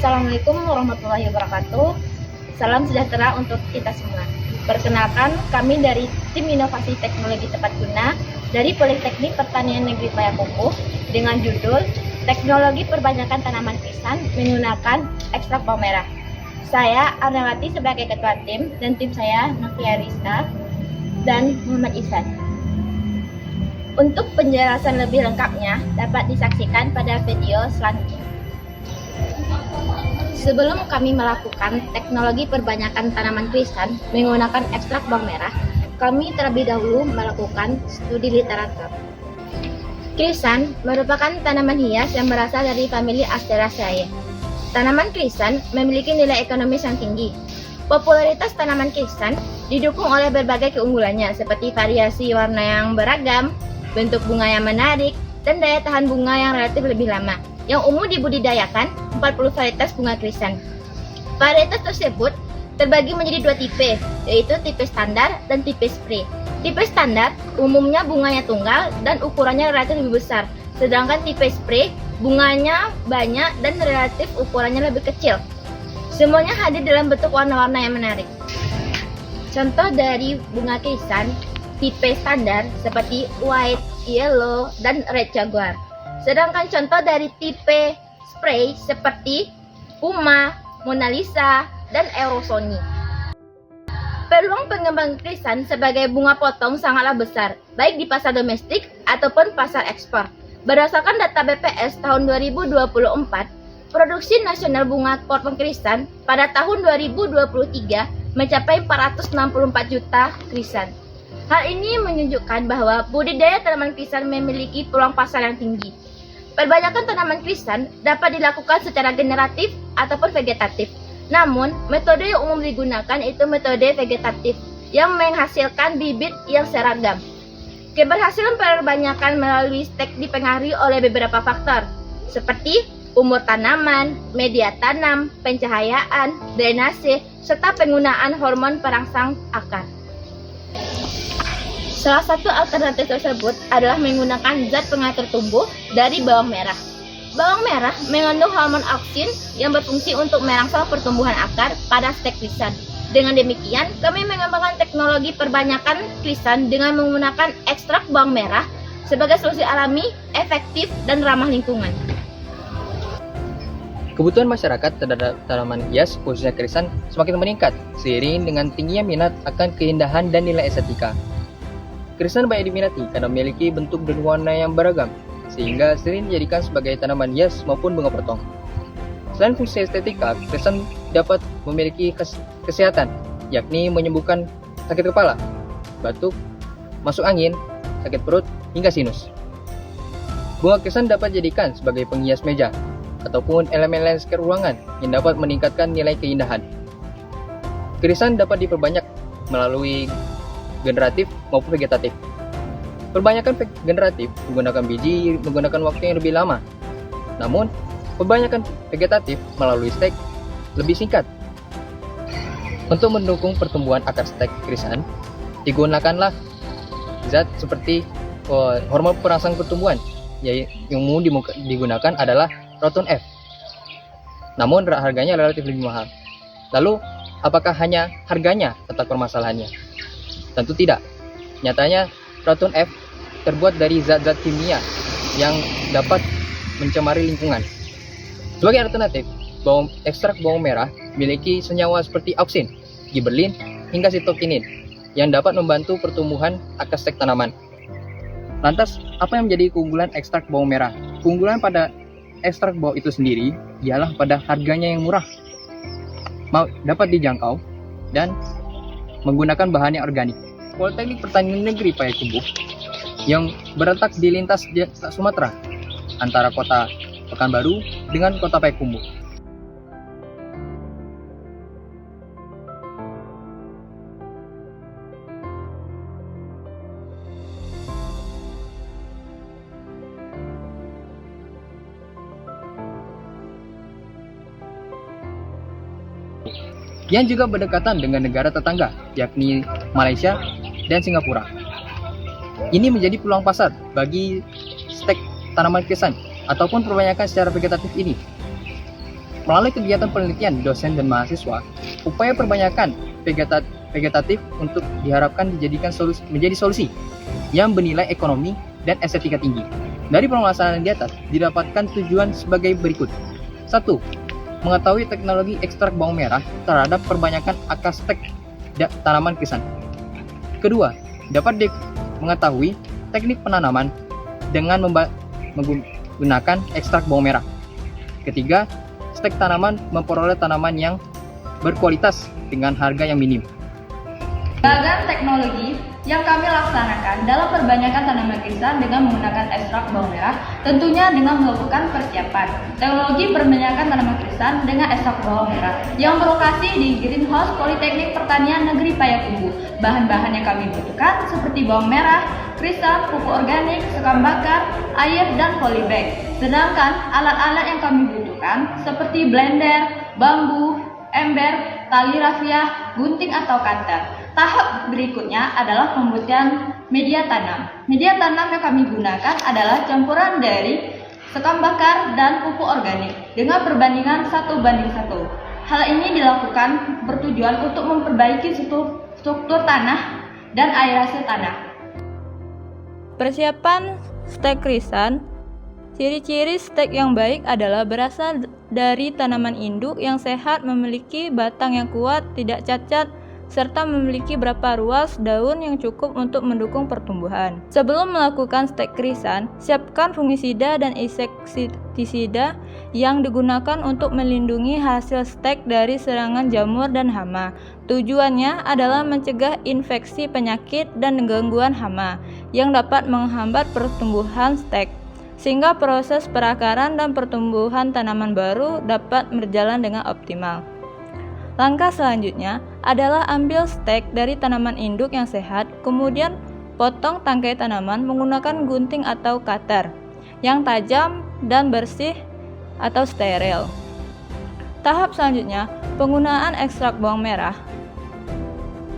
Assalamualaikum warahmatullahi wabarakatuh. Salam sejahtera untuk kita semua. Perkenalkan, kami dari Tim Inovasi Teknologi Tepat Guna dari Politeknik Pertanian Negeri Payakumbuh dengan judul Teknologi Perbanyakan Tanaman Krisan menggunakan ekstrak bawang merah. Saya Arnawati sebagai ketua tim dan tim saya Novia Rizka dan Muhammad Ihsan. Untuk penjelasan lebih lengkapnya dapat disaksikan pada video selanjutnya. Sebelum kami melakukan teknologi perbanyakan tanaman krisan menggunakan ekstrak bawang merah, kami terlebih dahulu melakukan studi literatur. Krisan merupakan tanaman hias yang berasal dari famili Asteraceae. Tanaman krisan memiliki nilai ekonomis yang tinggi. Popularitas tanaman krisan didukung oleh berbagai keunggulannya seperti variasi warna yang beragam, bentuk bunga yang menarik, dan daya tahan bunga yang relatif lebih lama. Yang umum dibudidayakan 40 varietas bunga krisan. Varietas tersebut terbagi menjadi dua tipe, yaitu tipe standar dan tipe spray. Tipe standar umumnya bunganya tunggal dan ukurannya relatif lebih besar, sedangkan tipe spray bunganya banyak dan relatif ukurannya lebih kecil. Semuanya hadir dalam bentuk warna-warna yang menarik. Contoh dari bunga krisan tipe standar seperti white, yellow, dan red jaguar. Sedangkan contoh dari tipe spray seperti Puma, Mona Lisa, dan Eurosony. Peluang pengembang krisan sebagai bunga potong sangatlah besar, baik di pasar domestik ataupun pasar ekspor. Berdasarkan data BPS tahun 2024, produksi nasional bunga potong krisan pada tahun 2023 mencapai 464 juta krisan. Hal ini menunjukkan bahwa budidaya tanaman krisan memiliki peluang pasar yang tinggi. Perbanyakan tanaman krisan dapat dilakukan secara generatif ataupun vegetatif. Namun, metode yang umum digunakan itu metode vegetatif yang menghasilkan bibit yang seragam. Keberhasilan perbanyakan melalui stek dipengaruhi oleh beberapa faktor, seperti umur tanaman, media tanam, pencahayaan, drainase, serta penggunaan hormon perangsang akar. Salah satu alternatif tersebut adalah menggunakan zat pengatur tumbuh dari bawang merah. Bawang merah mengandung hormon auksin yang berfungsi untuk merangsang pertumbuhan akar pada stek krisan. Dengan demikian, kami mengembangkan teknologi perbanyakan krisan dengan menggunakan ekstrak bawang merah sebagai solusi alami, efektif, dan ramah lingkungan. Kebutuhan masyarakat terhadap tanaman hias, khususnya krisan, semakin meningkat seiring dengan tingginya minat akan keindahan dan nilai estetika. Krisan banyak diminati karena memiliki bentuk dan warna yang beragam, sehingga sering dijadikan sebagai tanaman hias maupun bunga potong. Selain fungsi estetika, krisan dapat memiliki kesehatan, yakni menyembuhkan sakit kepala, batuk, masuk angin, sakit perut, hingga sinus. Bunga krisan dapat dijadikan sebagai penghias meja, ataupun elemen landscape ruangan yang dapat meningkatkan nilai keindahan. Krisan dapat diperbanyak melalui generatif maupun vegetatif. Perbanyakan generatif menggunakan biji menggunakan waktu yang lebih lama. Namun, perbanyakan vegetatif melalui stek lebih singkat. Untuk mendukung pertumbuhan akar stek krisan, digunakanlah zat seperti hormon perangsang pertumbuhan, yang umum digunakan adalah Proton F. Namun harganya relatif lebih mahal. Lalu, apakah hanya harganya letak permasalahannya? Tentu tidak. Nyatanya, Proton F terbuat dari zat-zat kimia yang dapat mencemari lingkungan. Sebagai alternatif, ekstrak bawang merah memiliki senyawa seperti auksin, giberlin, hingga sitokinin yang dapat membantu pertumbuhan akar stek tanaman. Lantas, apa yang menjadi keunggulan ekstrak bawang merah? Keunggulan pada ekstrak bawang itu sendiri ialah pada harganya yang murah. dapat dijangkau dan menggunakan bahan yang organik. Politeknik Pertanian Negeri Payakumbuh yang berletak di lintas Sumatera antara kota Pekanbaru dengan kota Payakumbuh. Yang juga berdekatan dengan negara tetangga, yakni Malaysia dan Singapura. Ini menjadi peluang pasar bagi stek tanaman krisan ataupun perbanyakan secara vegetatif ini. Melalui kegiatan penelitian dosen dan mahasiswa, upaya perbanyakan vegetatif untuk diharapkan menjadi solusi yang bernilai ekonomi dan estetika tinggi. Dari pelaksanaan di atas didapatkan tujuan sebagai berikut. 1. Mengetahui teknologi ekstrak bawang merah terhadap perbanyakan akar stek tanaman krisan. Kedua, dapat mengetahui teknik penanaman dengan menggunakan ekstrak bawang merah. Ketiga, stek tanaman memperoleh tanaman yang berkualitas dengan harga yang minim. Beragam teknologi yang kami laksanakan dalam perbanyakan tanaman krisan dengan menggunakan ekstrak bawang merah, tentunya dengan melakukan persiapan. Teknologi perbanyakan tanaman krisan dengan ekstrak bawang merah yang berlokasi di Greenhouse Politeknik Pertanian Negeri Payakumbuh. Bahan-bahan yang kami butuhkan seperti bawang merah, krisan, pupuk organik, sekam bakar, air, dan polybag. Sedangkan alat-alat yang kami butuhkan seperti blender, bambu, ember, tali rafia, gunting atau cutter. Tahap berikutnya adalah pembuatan media tanam. Media tanam yang kami gunakan adalah campuran dari sekam bakar dan pupuk organik dengan perbandingan 1:1. Hal ini dilakukan bertujuan untuk memperbaiki struktur tanah dan aerasi tanah. Persiapan stek krisan. Ciri-ciri stek yang baik adalah berasal dari tanaman induk yang sehat, memiliki batang yang kuat, tidak cacat, serta memiliki berapa ruas daun yang cukup untuk mendukung pertumbuhan. Sebelum melakukan stek krisan, siapkan fungisida dan insektisida yang digunakan untuk melindungi hasil stek dari serangan jamur dan hama. Tujuannya adalah mencegah infeksi penyakit dan gangguan hama yang dapat menghambat pertumbuhan stek, sehingga proses perakaran dan pertumbuhan tanaman baru dapat berjalan dengan optimal. Langkah selanjutnya adalah ambil stek dari tanaman induk yang sehat, kemudian potong tangkai tanaman menggunakan gunting atau cutter yang tajam dan bersih atau steril. Tahap selanjutnya, penggunaan ekstrak bawang merah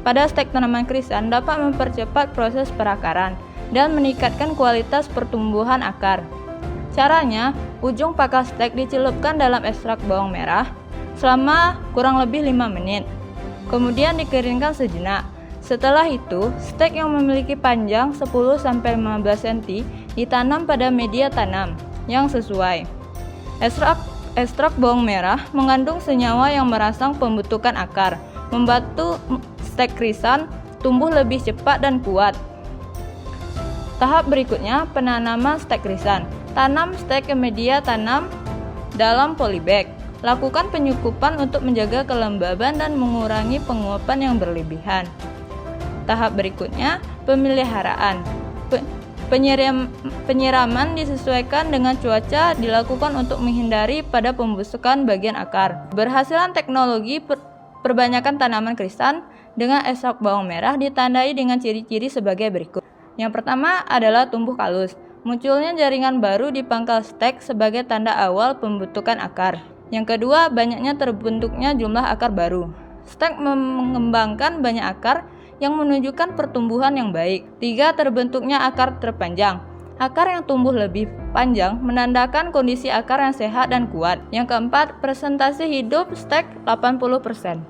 pada stek tanaman krisan dapat mempercepat proses perakaran dan meningkatkan kualitas pertumbuhan akar. Caranya, ujung pakal stek dicelupkan dalam ekstrak bawang merah selama kurang lebih 5 menit. Kemudian dikeringkan sejenak. Setelah itu, stek yang memiliki panjang 10-15 cm ditanam pada media tanam yang sesuai. Ekstrak bawang merah mengandung senyawa yang merangsang pembentukan akar, membantu stek krisan tumbuh lebih cepat dan kuat. Tahap berikutnya, penanaman stek krisan. Tanam stek ke media tanam dalam polybag. Lakukan penyukupan untuk menjaga kelembaban dan mengurangi penguapan yang berlebihan. Tahap berikutnya, pemeliharaan. Penyiraman disesuaikan dengan cuaca dilakukan untuk menghindari pada pembusukan bagian akar. Berhasilan teknologi perbanyakan tanaman krisan dengan ekstrak bawang merah ditandai dengan ciri-ciri sebagai berikut. Yang pertama adalah tumbuh kalus. Munculnya jaringan baru di pangkal stek sebagai tanda awal pembentukan akar. Yang kedua, banyaknya terbentuknya jumlah akar baru. Stek mengembangkan banyak akar yang menunjukkan pertumbuhan yang baik. 3. Terbentuknya akar terpanjang. Akar yang tumbuh lebih panjang menandakan kondisi akar yang sehat dan kuat. Yang keempat, presentasi hidup stek 80%.